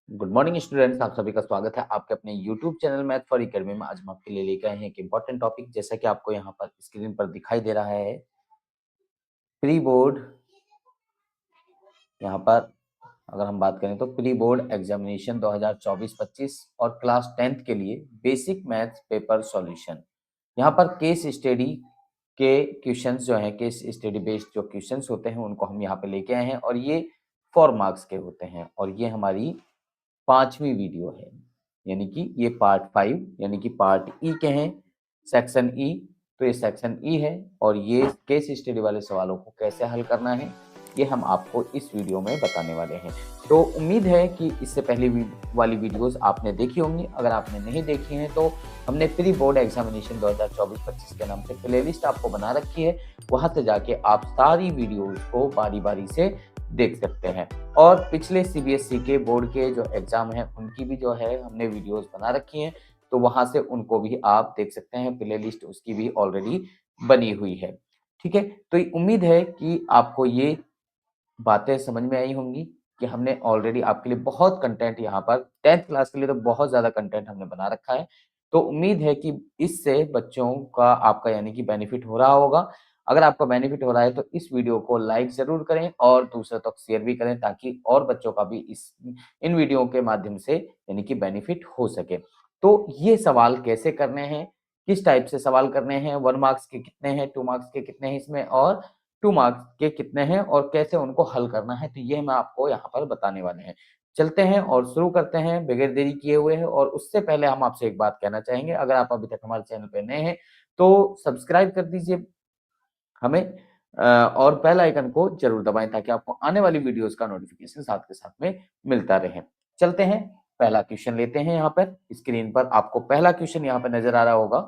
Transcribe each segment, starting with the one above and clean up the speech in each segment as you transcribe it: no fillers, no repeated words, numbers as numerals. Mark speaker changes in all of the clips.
Speaker 1: Good morning students, आप सभी का स्वागत है आपके अपने YouTube channel math for academy में। आज हम आपके लिए लेकर आए हैं एक इम्पॉर्टेंट टॉपिक, जैसा कि आपको यहाँ पर स्क्रीन पर दिखाई दे रहा है। प्री बोर्ड, यहाँ पर अगर हम बात करें तो प्री बोर्ड एग्जामिनेशन 2024-25 और क्लास 10th के लिए बेसिक मैथ्स पेपर सॉल्यूशन। यहाँ पर केस स्टडी के क्वेश्चंस जो हैं, केस स्टडी बेस्ड जो क्वेश्चंस होते हैं उनको हम यहाँ पे लेके आए हैं और ये 4 मार्क्स के होते हैं और ये हमारी 5वीं वीडियो है, यानी कि ये पार्ट 5 यानी कि पार्ट ई के हैं, सेक्शन ई। तो ये सेक्शन ई है और ये केस स्टडी वाले सवालों को कैसे हल करना है ये हम आपको इस वीडियो में बताने वाले हैं। तो उम्मीद है कि इससे पहले वाली वीडियोस आपने देखी होंगी। अगर आपने नहीं देखी हैं तो हमने प्री बोर्ड एग्जामिनेशन 2024-25 के नाम से प्लेलिस्ट आपको बना रखी है, वहां से जाके आप सारी वीडियोस को बारी बारी से देख सकते हैं। और पिछले सीबीएसई के बोर्ड के जो एग्जाम हैं उनकी भी जो है हमने वीडियोस बना रखी हैं, तो वहां से उनको भी आप देख सकते हैं। प्लेलिस्ट उसकी भी ऑलरेडी बनी हुई है। ठीक है, तो उम्मीद है कि आपको ये बातें समझ में आई होंगी कि हमने ऑलरेडी आपके लिए बहुत कंटेंट यहाँ पर 10th क्लास के लिए तो बहुत ज़्यादा कंटेंट हमने बना रखा है। तो उम्मीद है कि इससे बच्चों का आपका यानी कि बेनिफिट हो रहा होगा। अगर आपका बेनिफिट हो रहा है तो इस वीडियो को लाइक ज़रूर करें और दूसरों तक शेयर भी करें, ताकि और बच्चों का भी इन वीडियो के माध्यम से यानी कि बेनिफिट हो सके। तो ये सवाल कैसे करने हैं, किस टाइप से सवाल करने हैं, 1 मार्क्स के कितने हैं, 2 मार्क्स के कितने हैं इसमें और 2 मार्क्स के कितने हैं और कैसे उनको हल करना है, तो ये हम आपको यहाँ पर बताने वाले हैं। चलते हैं और शुरू करते हैं बगैर देरी किए हुए हैं। और उससे पहले हम आपसे एक बात कहना चाहेंगे, अगर आप अभी तक हमारे चैनल पे नए हैं तो सब्सक्राइब कर दीजिए हमें और बेल आइकन को जरूर दबाएं, ताकि आपको आने वाली वीडियोस का नोटिफिकेशन साथ के साथ में मिलता रहे। चलते हैं, पहला क्वेश्चन लेते हैं। यहाँ पर स्क्रीन पर आपको पहला क्वेश्चन यहाँ पर नजर आ रहा होगा।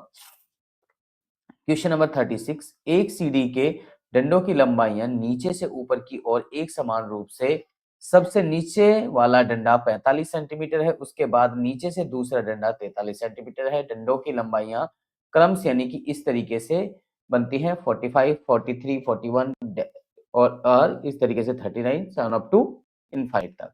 Speaker 1: क्वेश्चन नंबर 36, एक सीढ़ी के डंडों की लंबाइयां नीचे से ऊपर की ओर एक समान रूप से, सबसे नीचे वाला डंडा 45 सेंटीमीटर है, उसके बाद नीचे से दूसरा डंडा 43 सेंटीमीटर है। डंडों की लंबाइयां क्रम से यानी कि इस तरीके से बनती हैं 45, 43, 41 और इस तरीके से 39 7 अप टू इनफाइनाइट तक।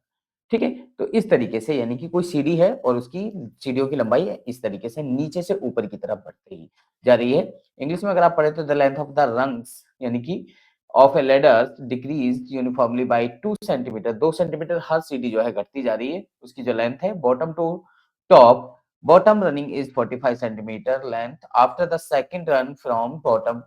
Speaker 1: ठीक है, तो इस तरीके से यानी कि कोई सीढ़ी है और उसकी सीढ़ियों की लंबाई इस तरीके से नीचे से ऊपर की तरफ बढ़ती ही जा रही है। इंग्लिश में अगर आप पढ़े तो the length of the rungs यानी कि of a ladder decrease uniformly by 2 centimetre. 2 centimetre हर सीढ़ी जो है घटती जा रही है, उसकी जो लेंथ है bottom to top. Bottom running is 45 centimetre length, after the second run from bottom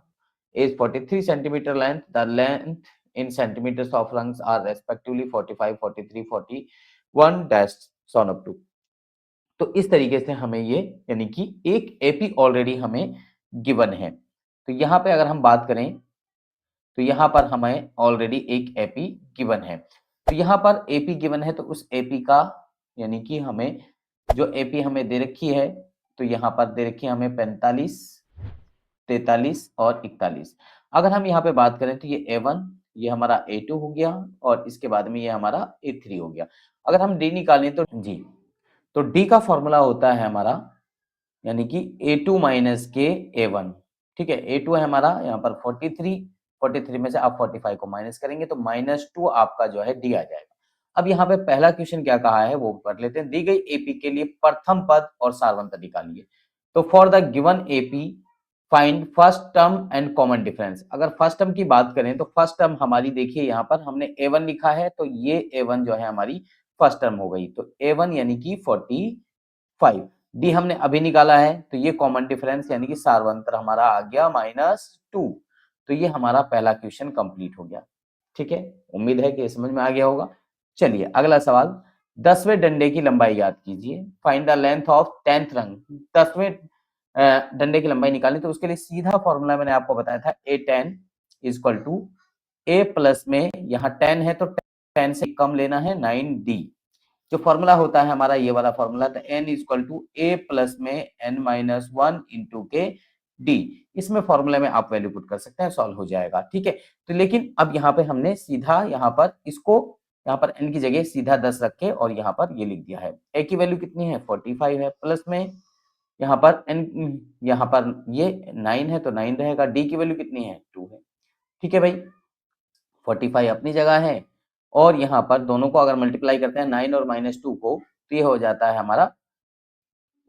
Speaker 1: is 43 centimeter length. The length in centimeters of rungs are respectively 45, 43, 41 dash son of 2। तो इस तरीके से हमें ये यानी कि एक एपी ऑलरेडी हमें गिवन है। तो यहाँ पे अगर हम बात करें तो यहाँ पर हमें ऑलरेडी एक एपी गिवन है। तो यहाँ पर एपी गिवन है तो उस एपी का यानी कि हमें जो एपी हमें दे रखी है, तो यहाँ पर दे रखी है हमें 45, 43 और 41। अगर हम यहाँ पे बात करें तो ये A1, ये हमारा A2 हो गया और इसके बाद में ये हमारा A3 हो गया। अगर हम D निकालें तो जी, तो D का फॉर्मूला होता है हमारा यानी कि A2 माइनस के A1। ठीक है, A2 है हमारा यहाँ पर 43, 43 में से आप 45 को माइनस करेंगे तो -2 आपका जो है D आ जाएगा। अब यहाँ पे पहला क्वेश्चन क्या कहा है वो पढ़ लेते हैं। दी गई एपी के लिए प्रथम पद और सारवंत निकालिए। तो for the given AP find first term and common difference. अगर फर्स्ट टर्म की बात करें तो फर्स्ट टर्म हमारी देखिए यहाँ पर हमने A1 लिखा है, तो ये A1 जो है हमारी फर्स्ट टर्म हो गई। तो A1 यानी कि 45। डी हमने अभी निकाला है तो ये कॉमन डिफरेंस यानी कि सारवंतर हमारा आ गया -2। तो ये हमारा पहला क्वेश्चन कंप्लीट हो गया। ठीक है, उम्मीद है कि ये समझ में आ गया होगा। चलिए अगला सवाल, 10वें डंडे की लंबाई याद कीजिए। Find the length of 10th रंग। 10वें डंडे की लंबाई निकाली तो उसके लिए सीधा फॉर्मूला मैंने आपको बताया था A10 equal to A plus में यहाँ 10 है तो 10 से कम लेना है 9D। जो फॉर्मूला होता है हमारा ये वाला फॉर्मूला था n equal to a plus में n-1 इंटू के डी। इसमें फॉर्मूले में आप वैल्यू पुट कर सकते हैं, सॉल्व हो जाएगा। ठीक है, तो लेकिन अब यहाँ पे हमने सीधा यहाँ पर इसको यहाँ पर n की जगह सीधा 10 रख के और यहाँ पर ये लिख दिया है। a की वैल्यू कितनी है 45 है, प्लस में यहाँ पर n यहाँ पर ये 9 है तो 9 रहेगा। d की वैल्यू कितनी है 2 है। ठीक है भाई, 45 अपनी जगह है और यहाँ पर दोनों को अगर मल्टीप्लाई करते हैं 9 और -2 को, तो ये हो जाता है हमारा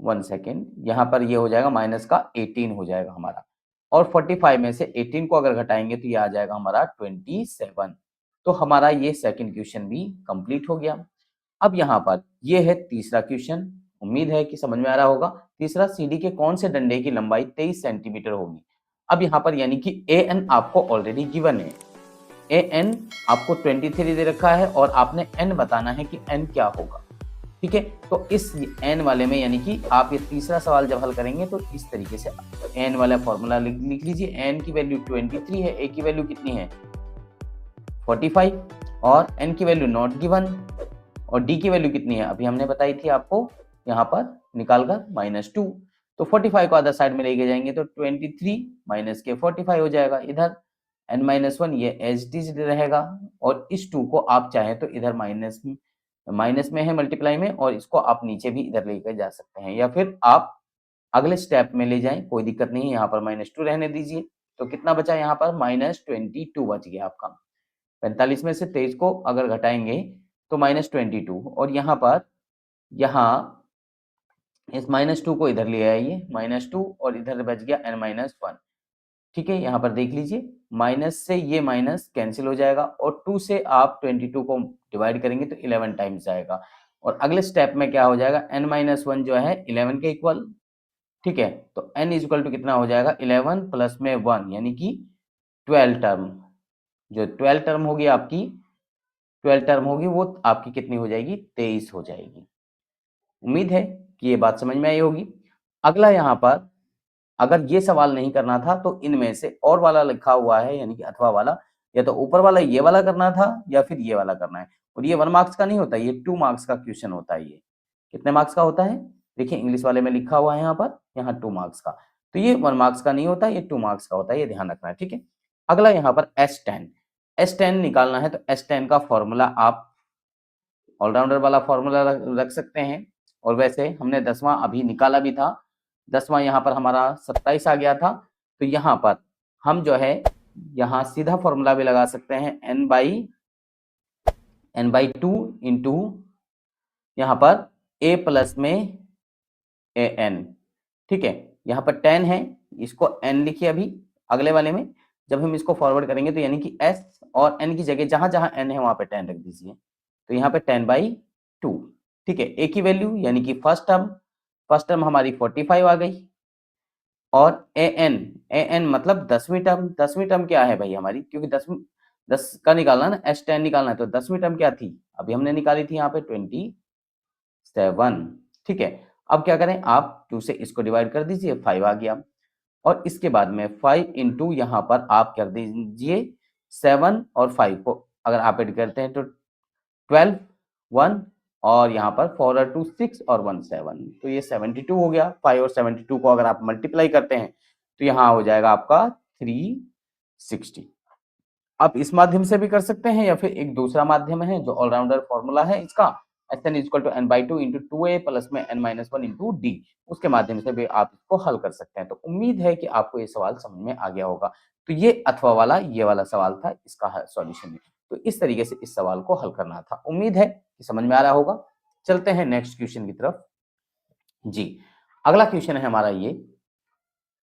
Speaker 1: 1 सेकेंड, यहाँ पर ये हो जाएगा माइनस का 18 हो जाएगा हमारा, और 45 में से 18 को अगर घटाएंगे तो ये आ जाएगा हमारा 27। तो हमारा ये सेकंड क्वेश्चन भी कंप्लीट हो गया। अब यहाँ पर ये है तीसरा क्वेश्चन, उम्मीद है कि समझ में आ रहा होगा। तीसरा, सीडी के कौन से डंडे की लंबाई 23 सेंटीमीटर होगी। अब यहाँ पर यानी कि ए एन आपको ऑलरेडी गिवन है, ए एन आपको 23 दे रखा है और आपने एन बताना है कि एन क्या होगा। ठीक है, तो इस एन वाले में यानी कि आप ये तीसरा सवाल जब हल करेंगे तो इस तरीके से एन वाला फॉर्मूला लिख लीजिए। एन की वैल्यू 23 है, ए की वैल्यू कितनी है 45, और एन की वैल्यू नॉट गिवन, और डी की वैल्यू कितनी है अभी हमने बताई थी आपको यहाँ पर निकालकर -2। तो 45 को अदर साइड में लेके जाएंगे तो 23 माइनस के 45 हो जाएगा इधर, n-1 ये एज इट इज रहेगा, और इस 2 को आप चाहें तो इधर माइनस में है मल्टीप्लाई में, और इसको आप नीचे भी इधर लेकर जा सकते हैं, या फिर आप अगले स्टेप में ले जाएं, कोई दिक्कत नहीं है। यहाँ पर -2 रहने दीजिए, तो कितना बचा यहाँ पर -22 बच गया आपका। 45 में से 23 को अगर घटाएंगे तो -22, और यहाँ पर इस -2 को इधर ले आइए, -2, और इधर बच गया n-1। ठीक है, यहाँ पर देख लीजिए, माइनस से ये माइनस कैंसिल हो जाएगा, और 2 से आप 22 को डिवाइड करेंगे तो 11 टाइम्स जाएगा, और अगले स्टेप में क्या हो जाएगा, n-1 जो है 11 के इक्वल। ठीक है, तो n इज इक्वल टू कितना हो जाएगा 11 प्लस में 1 यानी कि 12 टर्म, जो 12 टर्म होगी आपकी, 12 टर्म होगी वो आपकी कितनी हो जाएगी 23 हो जाएगी। उम्मीद है कि ये बात समझ में आई होगी। अगला यहाँ पर अगर ये सवाल नहीं करना था तो इनमें से और वाला लिखा हुआ है यानी कि अथवा वाला, या तो ऊपर वाला ये वाला करना था या फिर ये वाला करना है, और ये 1 मार्क्स का नहीं होता, ये 2 मार्क्स का क्वेश्चन होता है। ये कितने मार्क्स का होता है, देखिए इंग्लिश वाले में लिखा हुआ है यहाँ पर, यहाँ 2 मार्क्स का, तो ये 1 मार्क्स का नहीं होता, ये 2 मार्क्स का होता है, ये ध्यान रखना है। ठीक है, अगला यहाँ पर S10 निकालना है, तो S10 का फॉर्मूला आप ऑलराउंडर वाला फॉर्मूला रख सकते हैं, और वैसे हमने 10वां अभी निकाला भी था, 10वां यहाँ पर हमारा 27 आ गया था, तो यहाँ पर हम जो है यहाँ सीधा फॉर्मूला भी लगा सकते हैं, n/2 इंटू यहाँ पर a प्लस में an। ठीक है, यहाँ पर 10 है, इसको n लिखिए अभी अगले वाले में, जब हम इसको फॉरवर्ड करेंगे तो यानी कि s और n की जगह जहां जहां n है वहां पे 10 रख दीजिए, तो यहाँ पे 10/2। ठीक है, a की वैल्यू यानी कि फर्स्ट टर्म हमारी 45 आ गई, और an मतलब 10वीं टर्म क्या है भाई हमारी, क्योंकि 10 का निकालना ना, S10 निकालना है, तो 10वीं टर्म क्या थी अभी हमने निकाली थी यहाँ पे 27। ठीक है, अब क्या करें, आप 2 से इसको डिवाइड कर दीजिए, 5 आ गया, और इसके बाद में 5 इंटू यहाँ पर आप कर दीजिए 7 और 5 को अगर आप ऐड करते हैं तो 12, 1, और यहाँ पर 4 और 2 6 और 1 7, तो ये 72 हो गया। 5 और 72 को अगर आप मल्टीप्लाई करते हैं तो यहाँ हो जाएगा आपका 360। आप इस माध्यम से भी कर सकते हैं, या फिर एक दूसरा माध्यम है जो ऑलराउंडर फॉर्मूला है इसका, Sn equal to n/2 into 2a plus में n-1 इंटू डी, उसके माध्यम से भी आप इसको हल कर सकते हैं। तो उम्मीद है कि आपको ये सवाल समझ में आ गया होगा। तो ये अथवा वाला ये वाला सवाल था, इसका सॉल्यूशन। तो इस तरीके से इस सवाल को हल करना था। उम्मीद है कि समझ में आ रहा होगा। चलते हैं नेक्स्ट क्वेश्चन की तरफ। जी, अगला क्वेश्चन है हमारा ये,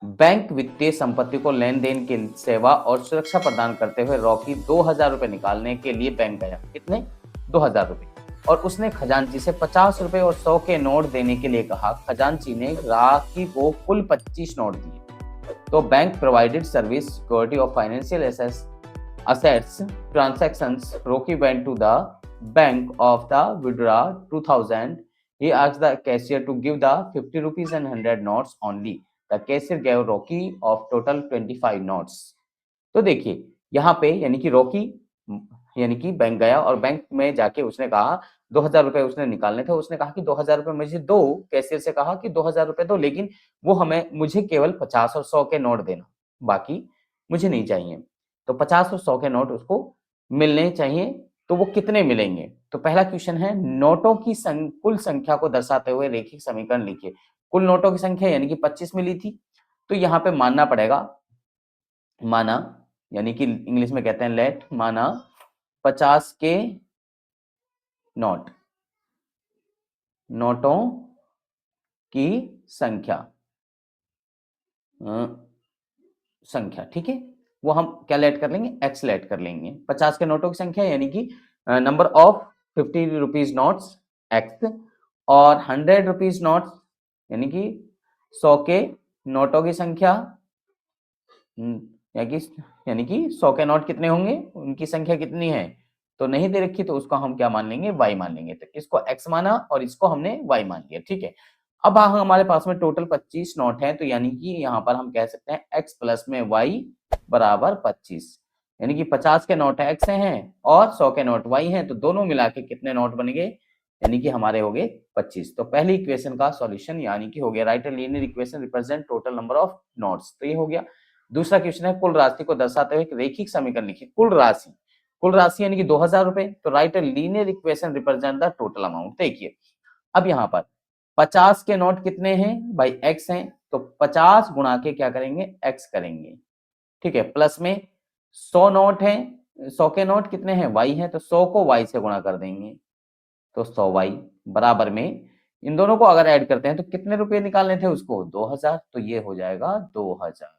Speaker 1: बैंक वित्तीय संपत्ति को लेन देन की सेवा और सुरक्षा प्रदान करते हुए रॉकी 2000 रुपए निकालने के लिए बैंक गया। कितने, 2000 रुपए, और उसने खजांची से 50 रुपए और 100 के नोट देने के लिए कहा। खजांची ने रॉकी को कुल 25 नोट दिए। तो bank provided service security of financial assets transactions. Rocky went to the bank of the withdraw 2000. He asked the cashier to give the 50 rupees and 100 notes only. The cashier gave Rocky of total 25 notes. तो देखिए यहाँ पे यानी कि Rocky यानी कि bank गया और बैंक में जाके उसने कहा 2000 रुपए उसने निकालने थे। उसने कहा कि 2000 रुपए मुझे दो, कैशियर से कहा कि 2000 रुपए दो, लेकिन वो मुझे केवल 50 और 100 के नोट देना, बाकी मुझे नहीं चाहिए। तो 50 और 100 के नोट उसको मिलने चाहिए, तो वो कितने मिलेंगे। तो पहला क्वेश्चन है, नोटों की कुल संख्या को दर्शाते हुए रेखिक समीकरण लिखिए। कुल नोटों की संख्या यानी कि 25 मिली थी, तो यहाँ पे मानना पड़ेगा, माना यानी कि इंग्लिश में कहते हैं लेट, माना 50 के नोट, नोटों की संख्या, संख्या, ठीक है। वो हम क्या लेट कर लेंगे, एक्स लेट कर लेंगे। 50 के नोटों की संख्या यानी कि number of 50 rupees notes x, और 100 रुपीज नोट्स यानी कि 100 के नोटों की संख्या, यानी कि 100 के नोट कितने होंगे, उनकी संख्या कितनी है तो नहीं दे रखी, तो उसको हम क्या मान लेंगे, y मान लेंगे। तो इसको x माना और इसको हमने y मान लिया, ठीक है। अब हमारे पास में टोटल 25 नोट है, तो यानी कि यहाँ पर हम कह सकते हैं x प्लस में y बराबर 25, यानी कि 50 के नोट x हैं और 100 के नोट y हैं, तो दोनों मिला के कितने नोट बन गए, यानी कि हमारे हो गए 25। तो पहली इक्वेशन का सॉल्यूशन यानी कि हो गया, right a linear equation represent total number of notes, तो ये हो गया। दूसरा क्वेश्चन है, कुल राशि को दर्शाते हुए एक रेखिक समीकरण लिखिए। कुल राशि, कुल राशि यानी कि 2000 रुपए, तो right a linear equation represent the total amount. देखिए अब यहाँ पर 50 के नोट कितने हैं भाई, x हैं, तो 50 गुणा के क्या करेंगे, x करेंगे, ठीक है। प्लस में 100 नोट हैं, 100 के नोट कितने हैं, y हैं, तो 100 को y से गुणा कर देंगे, तो 100y बराबर में इन दोनों को अगर ऐड करते हैं तो कितने रुपए निकालने थे उसको, 2000, तो ये हो जाएगा 2000,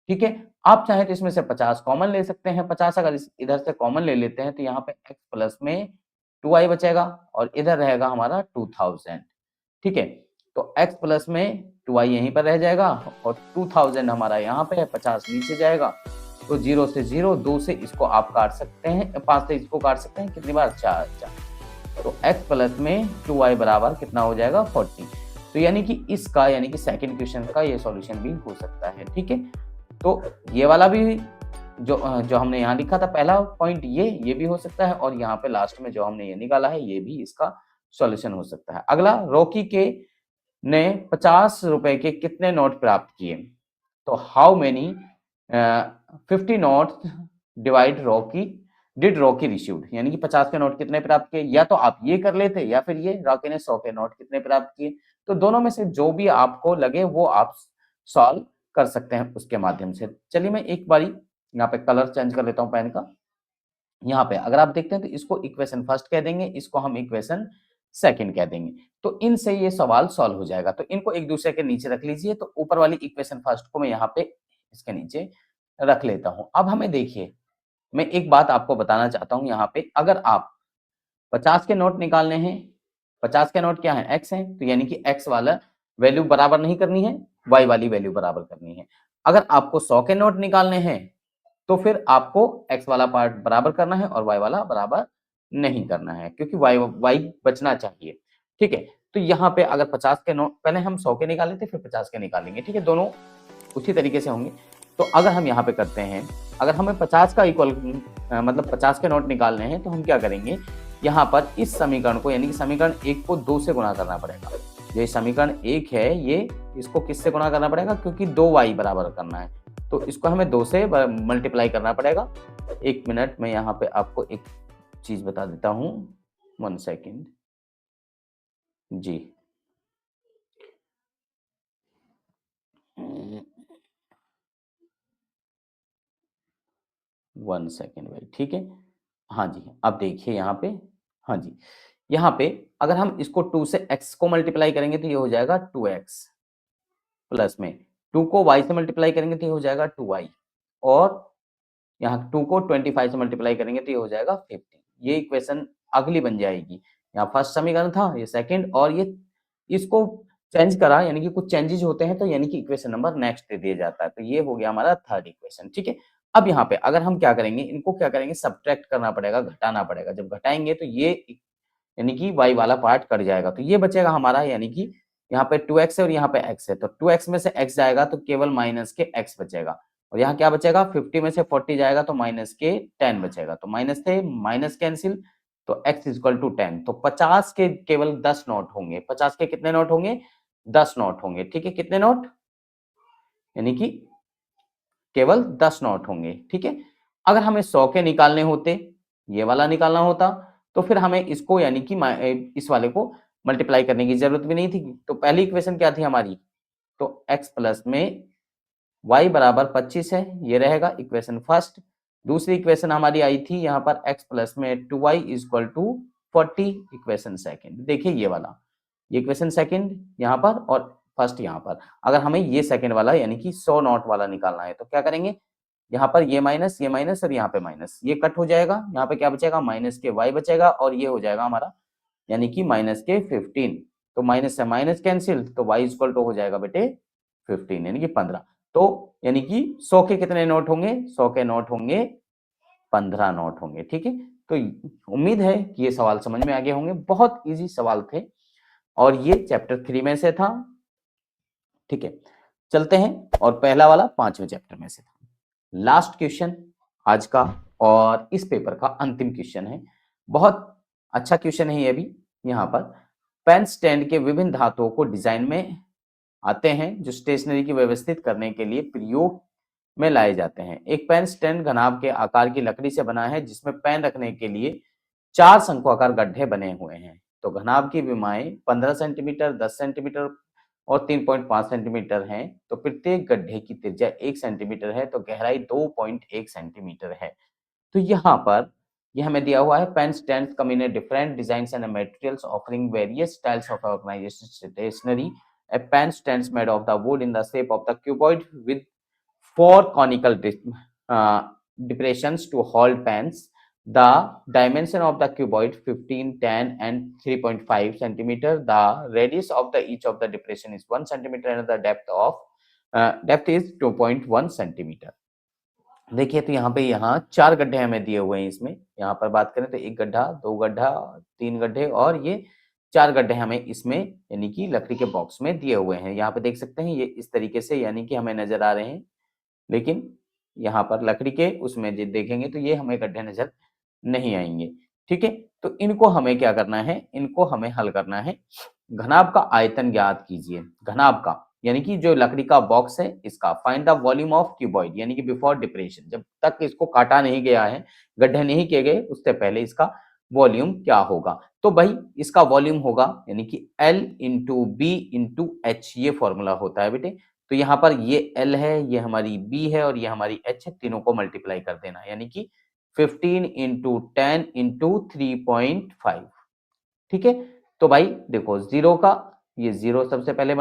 Speaker 1: ठीक है। आप चाहे तो इसमें से 50 कॉमन ले सकते हैं, 50 अगर इधर से कॉमन ले लेते हैं तो यहाँ पे x प्लस में 2y बचेगा और इधर रहेगा हमारा 2000, ठीक है। तो x प्लस में 2y यहीं पर रह जाएगा और 2000 हमारा यहाँ पे है, 50 नीचे जाएगा, तो 0 से 0, 2 से इसको आप काट सकते हैं, 5 से इसको काट सकते हैं, कितनी बार, 4, तो x प्लस में 2y बराबर कितना हो जाएगा, 40। तो यानी कि इसका, यानी कि सेकंड क्वेश्चन का ये सॉल्यूशन भी हो सकता है, ठीक है। तो ये वाला भी जो हमने यहाँ लिखा था पहला पॉइंट, ये भी हो सकता है, और यहाँ पे लास्ट में जो हमने ये निकाला है ये भी इसका सॉल्यूशन हो सकता है। अगला, रॉकी के ने 50 रुपए के कितने नोट प्राप्त किए, तो how many 50 note did Rocky received, यानी कि 50 के नोट कितने प्राप्त किए, या तो आप ये कर लेते या फिर ये रॉकी ने 100 के नोट कितने प्राप्त किए, तो दोनों में से जो भी आपको लगे वो आप सॉल्व कर सकते हैं उसके माध्यम से। चलिए मैं एक बारी यहाँ पे कलर चेंज कर लेता हूँ पेन का। यहाँ पे अगर आप देखते हैं तो इसको इक्वेशन फर्स्ट कह देंगे, इसको हम इक्वेशन सेकंड कह देंगे, तो इनसे ये सवाल सॉल्व हो जाएगा। तो इनको एक दूसरे के नीचे रख लीजिए, तो ऊपर वाली इक्वेशन फर्स्ट को मैं यहाँ पे इसके नीचे रख लेता हूँ। अब हमें देखिए, मैं एक बात आपको बताना चाहता हूँ, यहाँ पे अगर आप 50 के नोट निकालने हैं, 50 के नोट क्या है, x है, तो यानी कि x वाला वैल्यू बराबर नहीं करनी है, y वाली वैल्यू बराबर करनी है। अगर आपको 100 के नोट निकालने हैं तो फिर आपको x वाला पार्ट बराबर करना है और y वाला बराबर नहीं करना है, क्योंकि y बचना चाहिए, ठीक है। तो यहाँ पे अगर 50 के नोट, पहले हम 100 के निकाले थे फिर 50 के निकालेंगे, ठीक है, दोनों उसी तरीके से होंगे। तो अगर हम यहाँ पे करते हैं, अगर हमें 50 का इक्वल मतलब 50 के नोट निकालने हैं, तो हम क्या करेंगे, यहाँ पर इस समीकरण को, यानी कि समीकरण 1 को 2 से गुणा करना पड़ेगा। जो समीकरण 1 है ये, इसको किससे गुणा करना पड़ेगा, क्योंकि 2y बराबर करना है, तो इसको हमें 2 से मल्टीप्लाई करना पड़ेगा। 1 मिनट में यहाँ पे आपको एक चीज बता देता हूँ, 1 सेकेंड जी। 1 सेकेंड भाई, ठीक है। हाँ जी, अब देखिए यहाँ पे, हाँ जी, यहाँ पे अगर हम इसको 2 से x को मल्टीप्लाई करेंगे तो ये हो जाएगा 2x, प्लस में 2 को y से मल्टीप्लाई करेंगे तो ये हो जाएगा 2y, और यहाँ 2 को 25 से मल्टीप्लाई करेंगे तो ये हो जाएगा 50। ये इक्वेशन अगली बन जाएगी। यहाँ फर्स्ट समीकरण था, ये सेकंड, और ये इसको चेंज करा, यानी कि कुछ चेंजेस होते हैं तो यानी कि इक्वेशन नंबर नेक्स्ट दे दिया जाता है। तो ये हो गया हमारा थर्ड इक्वेशन, ठीक है। अब यहाँ पे अगर हम क्या करेंगे, इनको क्या करेंगे, सब्ट्रैक्ट करना पड़ेगा, घटाना पड़ेगा। जब घटाएंगे तो ये यानी कि y वाला पार्ट कट जाएगा, तो ये बचेगा हमारा, यानी कि यहाँ पे 2x है और यहाँ पे x है, तो 2x में से x जाएगा तो केवल माइनस के x बचेगा, और यहाँ क्या बचेगा, 50 में से 40 जाएगा तो माइनस के 10 बचेगा, तो माइनस थे माइनस कैंसिल, तो x इक्वल टू 10। तो 50 के केवल 10 नोट होंगे, 50 के कितने नोट होंगे, 10 नोट होंगे, ठीक है। कितने नोट, यानी कि केवल 10 नोट होंगे, ठीक है। अगर हमें 100 के निकालने होते, ये वाला निकालना होता, तो फिर हमें इसको, यानी कि इस वाले को मल्टीप्लाई करने की जरूरत भी नहीं थी। तो पहली इक्वेशन क्या थी हमारी, तो x प्लस में y बराबर 25 है, ये रहेगा इक्वेशन फर्स्ट। दूसरी इक्वेशन हमारी आई थी यहाँ पर x प्लस में 2y equal to 40 equation second. देखिए ये वाला, ये इक्वेशन सेकंड यहाँ पर और फर्स्ट यहाँ पर। अगर हमें ये सेकंड वाला यानी कि 100 नॉट वाला निकालना है तो क्या करेंगे, यहाँ पर ये माइनस और यहाँ पे माइनस, ये कट हो जाएगा, यहाँ पे क्या बचेगा माइनस के y बचेगा और ये हो जाएगा हमारा यानी कि माइनस के 15। तो माइनस से माइनस कैंसिल, तो y इक्वल टू हो जाएगा बेटे 15 यानी कि 15। तो यानी कि 100 के कितने नोट होंगे, 100 के नोट होंगे 15 नोट होंगे। ठीक है, तो उम्मीद है कि ये सवाल समझ में आ गए होंगे, बहुत इजी सवाल थे और ये चैप्टर 3 में से था। ठीक है, चलते हैं, और पहला वाला 5वें चैप्टर में से था। लास्ट क्वेश्चन आज का और इस पेपर का अंतिम क्वेश्चन है, बहुत अच्छा क्वेश्चन है ये भी। यहाँ पर पेन स्टैंड के विभिन्न धातुओं को डिजाइन में आते हैं जो स्टेशनरी की व्यवस्थित करने के लिए प्रयोग में लाए जाते हैं। एक पेन स्टैंड घनाभ के आकार की लकड़ी से बना है जिसमें पेन रखने के लिए 4 शंक्वाकार गड्ढे बने हुए हैं। तो घनाभ की विमाएं 15 सेंटीमीटर, 10 सेंटीमीटर और 3.5 सेंटीमीटर है। तो प्रत्येक गड्ढे की त्रिज्या 1 सेंटीमीटर है, तो गहराई 2.1 सेंटीमीटर है। तो यहाँ पर यह हमें दिया हुआ है, pen stands come in different designs and materials offering various styles of organisation stationery. A pen stands made of the wood in the shape of the cuboid with 4 conical depressions to hold pens. The dimension of the cuboid 15, 10 and 3.5 centimeter. The radius of the each of the depression is 1 centimeter and the depth is 2.1 centimeter. देखिए तो यहाँ पे यहाँ 4 गड्ढे हमें दिए हुए हैं इसमें। यहाँ पर बात करें तो 1 गड्ढा, 2 गड्ढा, 3 गड्ढे और ये 4 गड्ढे हमें इसमें यानी कि लकड़ी के बॉक्स में दिए हुए हैं। यहाँ पे देख सकते हैं ये इस तरीके से यानी कि हमें नजर आ रहे हैं, लेकिन यहाँ पर लकड़ी के उसमें जो देखेंगे तो ये हमें गड्ढे नजर नहीं आएंगे। ठीक है, तो इनको हमें क्या करना है, इनको हमें हल करना है। घनाभ का आयतन ज्ञात कीजिए। घनाभ का यानी कि जो लकड़ी का बॉक्स है इसका, find the volume of cuboid यानी कि बिफोर डिप्रेशन, जब तक इसको काटा नहीं गया है, गड्ढे नहीं किए गए, उससे पहले इसका वॉल्यूम क्या होगा। तो भाई इसका वॉल्यूम होगा यानी कि L into B into H, ये फॉर्मूला होता है बेटे। तो यहाँ पर ये L है, ये हमारी B है और ये हमारी H है, तीनों को मल्टीप्लाई कर देना यानी कि 15 इंटू 10 इंटू 3.5। ठीक है, तो भाई देखो जीरो का ये जीरो सबसे पहले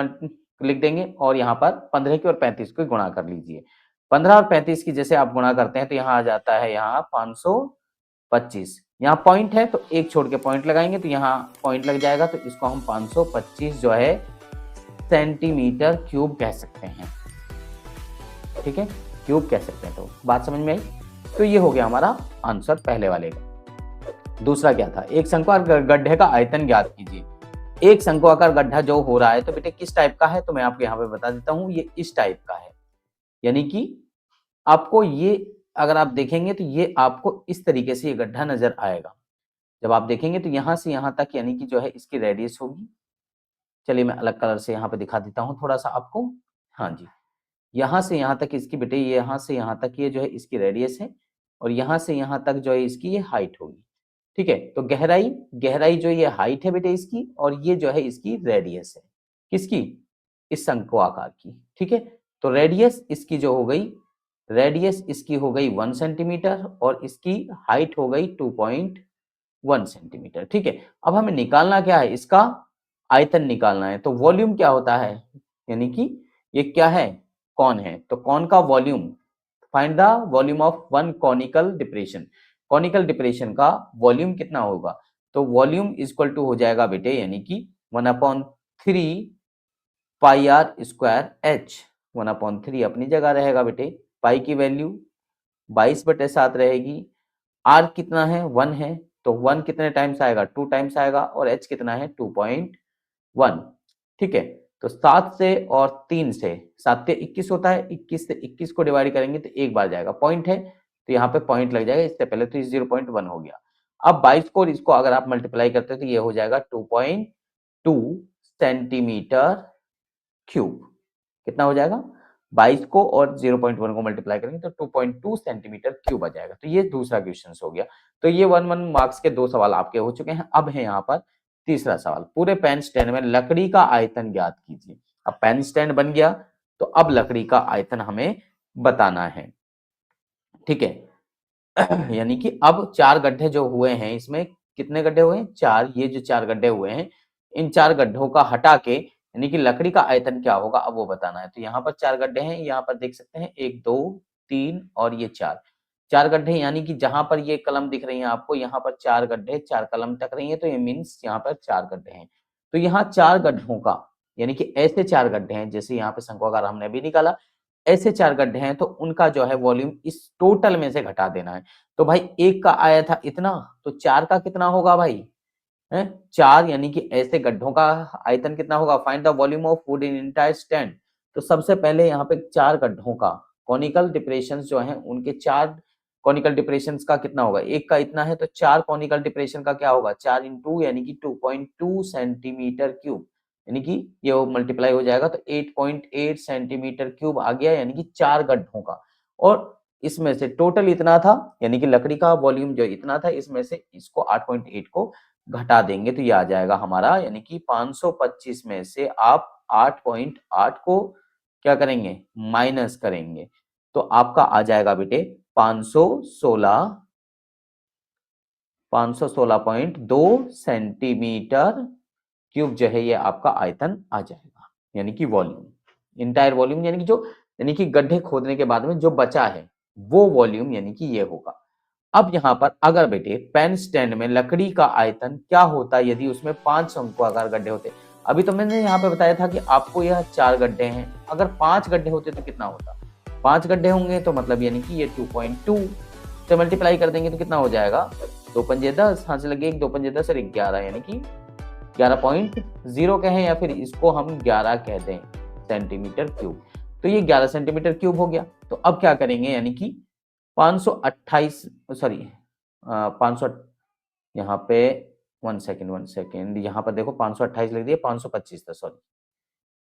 Speaker 1: लिख देंगे और यहाँ पर 15 की और 35 को गुणा कर लीजिए। 15 और 35 की जैसे आप गुणा करते हैं तो यहाँ आ जाता है यहाँ 525। यहाँ पॉइंट है तो एक छोड़ के पॉइंट लगाएंगे तो यहाँ पॉइंट लग जाएगा, तो इसको हम 525 जो है सेंटीमीटर क्यूब कह सकते हैं। ठीक है, क्यूब कह सकते हैं। तो बात समझ में आई। तो ये हो गया हमारा आंसर पहले वाले का। दूसरा क्या था, एक शंक्वाकार गड्ढे का आयतन ज्ञात कीजिए। एक शंक्वाकार गड्ढा जो हो रहा है तो बेटे किस टाइप का है, तो मैं आपको यहाँ पे बता देता हूँ, ये इस टाइप का है। यानी कि आपको ये अगर आप देखेंगे तो ये आपको इस तरीके से ये गड्ढा नजर आएगा। जब आप देखेंगे तो यहाँ से यहाँ तक यानी कि जो है इसकी रेडियस होगी। चलिए मैं अलग कलर से यहाँ पे दिखा देता हूँ थोड़ा सा आपको। हाँ जी, यहाँ से यहाँ तक इसकी बेटे, ये यहाँ से यहाँ तक ये जो है इसकी रेडियस है और यहाँ से यहाँ तक जो है इसकी ये हाइट होगी। ठीक है, तो गहराई गहराई जो ये हाइट है बेटे इसकी, और ये जो है इसकी रेडियस है। किसकी, इस शंकु आकार की। ठीक है, तो रेडियस इसकी जो हो गई, रेडियस इसकी हो गई 1 सेंटीमीटर और इसकी हाइट हो गई 2.1 सेंटीमीटर। ठीक है, अब हमें निकालना क्या है, इसका आयतन निकालना है। तो वॉल्यूम क्या होता है, यानी कि ये क्या है, कौन है, तो कौन का volume, find the volume of one conical depression. Conical depression का वॉल्यूम कितना होगा, तो वॉल्यूम इक्वल टू हो जाएगा बेटे यानी कि 1/3 पाई आर स्क्वायर एच। 1/3 अपनी जगह रहेगा बेटे, पाई की वैल्यू 22/7 रहेगी। आर कितना है, 1 है, तो 1 कितने टाइम्स आएगा, 2 टाइम्स आएगा, और एच कितना है 2.1। ठीक है, तो 7 से और 3 से, 7 से 21 होता है, 21 से 21 को डिवाइड करेंगे तो एक बार जाएगा, पॉइंट है तो यहाँ पे पॉइंट लग जाएगा, इससे पहले तो 0.1 हो गया। अब 22 को और इसको अगर आप मल्टीप्लाई करते हो तो ये हो जाएगा 2.2 सेंटीमीटर क्यूब। कितना हो जाएगा, 22 को और 0.1 को मल्टीप्लाई करेंगे तो 2.2 सेंटीमीटर क्यूब आ जाएगा। तो ये दूसरा क्वेश्चन हो गया। तो ये 1 मार्क्स के 2 सवाल आपके हो चुके हैं। अब है यहाँ पर तीसरा सवाल, पूरे पेन स्टैंड में लकड़ी का आयतन ज्ञात कीजिए। अब पेन स्टैंड बन गया तो अब लकड़ी का आयतन हमें बताना है। ठीक है, यानी कि अब 4 गड्ढे जो हुए हैं इसमें कितने गड्ढे हुए हैं? 4। ये जो 4 गड्ढे हुए हैं, इन 4 गड्ढों का हटा के यानी कि लकड़ी का आयतन क्या होगा अब वो बताना है। तो यहाँ पर 4 गड्ढे हैं, यहाँ पर देख सकते हैं 1, 2, 3 और ये 4। 4 गड्ढे यानी कि जहाँ पर ये कलम दिख रही है आपको, यहाँ पर 4 गड्ढे, 4 कलम टक रही है, तो ये मीन्स यहाँ पर 4 गड्ढे हैं। तो यहाँ 4 गड्ढों का यानी कि ऐसे 4 गड्ढे हैं, जैसे यहाँ पे शंक्वाकार हमने अभी निकाला, ऐसे 4 गड्ढे हैं, तो उनका जो है वॉल्यूम इस टोटल में से घटा देना है। तो भाई 1 का आया था इतना, तो 4 का कितना होगा भाई? हैं? 4 यानी कि ऐसे गड्ढों का आयतन कितना होगा? Find the volume of would in entire stand. तो सबसे पहले यहाँ पे 4 गड्ढों का कॉनिकल डिप्रेशंस जो हैं, उनके 4 कॉनिकल डिप्रेशंस का कितना होगा? 1 का इतना है, तो 4 कॉनिकल डिप्रेशन का क्या होगा? 4 इंटू यानी कि 2.2 सेंटीमीटर क्यूब, यानी कि ये वो मल्टीप्लाई हो जाएगा, तो 8.8 सेंटीमीटर क्यूब आ गया, यानी कि 4 गड्ढों का। और इसमें से टोटल इतना था, यानी कि लकड़ी का वॉल्यूम जो इतना था, इसमें से इसको 8.8 को घटा देंगे, तो ये आ जाएगा हमारा, यानी कि 525 में से आप 8.8 को क्या करेंगे? माइनस करेंगे, तो आपका आ जाएगा बेटे 516.2 सेंटीमीटर क्यूब जो है ये आपका आयतन आ जाएगा, यानी कि वॉल्यूम, इंटायर वॉल्यूम, यानी कि जो यानी कि गड्ढे खोदने के बाद में जो बचा है वो वॉल्यूम यानी कि ये होगा। अब यहाँ पर अगर बेटे पेन स्टैंड में लकड़ी का आयतन क्या होता यदि उसमें 5 शंक्वाकार गड्ढे होते? अभी तो मैंने यहाँ पे बताया था कि आपको यह 4 गड्ढे हैं, अगर 5 गड्ढे होते तो कितना होता? 5 गड्ढे होंगे तो मतलब यानी कि ये 2.2 से मल्टीप्लाई कर देंगे तो कितना हो जाएगा? 2 पंजे 10, हाथ से लगे 1, 2 पंजे 10 और 11, यानी कि 11.0 कहें या फिर इसको हम 11 कह दें सेंटीमीटर क्यूब। तो ये 11 सेंटीमीटर क्यूब हो गया। तो अब क्या करेंगे, यानी कि 528 सॉरी 500 यहाँ पे 1 सेकंड यहाँ पर देखो 528 लिख दिया, 525 था सॉरी,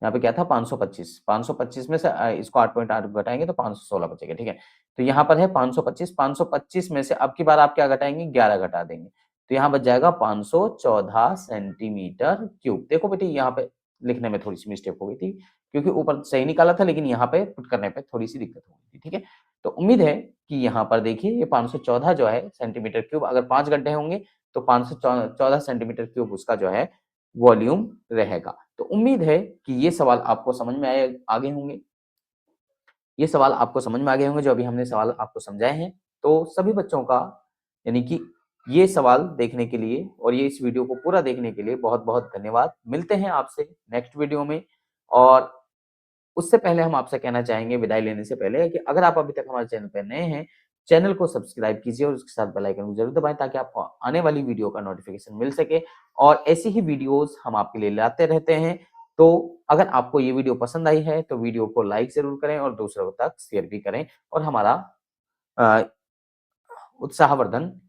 Speaker 1: यहाँ पे क्या था 525, 525 में से इसको 8.8 घटाएंगे तो 516 बचेगा, ठीक है। तो यहाँ पर है 525, 525 में से अब की बार आप क्या घटाएंगे? 11 घटा देंगे, तो यहाँ बच जाएगा 514 सेंटीमीटर क्यूब। देखो बेटे यहाँ पे लिखने में थोड़ी सी मिस्टेक हो गई थी, क्योंकि ऊपर सही निकाला था लेकिन यहाँ पे पुट करने पे थोड़ी सी दिक्कत हो गई थी, ठीक है। तो उम्मीद है कि यहाँ पर देखिए ये 514 जो है सेंटीमीटर क्यूब, अगर 5 गड्ढे होंगे तो 514 सेंटीमीटर क्यूब उसका जो है वॉल्यूम रहेगा। तो उम्मीद है कि ये सवाल आपको समझ में आ गए होंगे। ये सवाल आपको समझ में आ गए होंगे जो अभी हमने सवाल आपको समझाए हैं। तो सभी बच्चों का यानी कि ये सवाल देखने के लिए और ये इस वीडियो को पूरा देखने के लिए बहुत-बहुत धन्यवाद। मिलते हैं आपसे नेक्स्ट वीडियो में, और उससे पहले हम आपसे कहना चाहेंगे विदाई लेने से पहले कि अगर आप अभी तक हमारे चैनल पर नए हैं, चैनल को सब्सक्राइब कीजिए और उसके साथ बेल आइकन को जरूर दबाएं ताकि आपको आने वाली वीडियो का नोटिफिकेशन मिल सके, और ऐसी ही वीडियोस हम आपके लिए लाते रहते हैं। तो अगर आपको ये वीडियो पसंद आई है तो वीडियो को लाइक जरूर करें और दूसरों तक शेयर भी करें, और हमारा अ, उत्साहवर्धन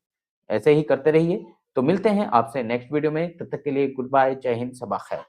Speaker 1: ऐसे ही करते रहिए। तो मिलते हैं आपसे नेक्स्ट वीडियो में, तब तक के लिए गुड बाय, जय हिंद, सबा खैर।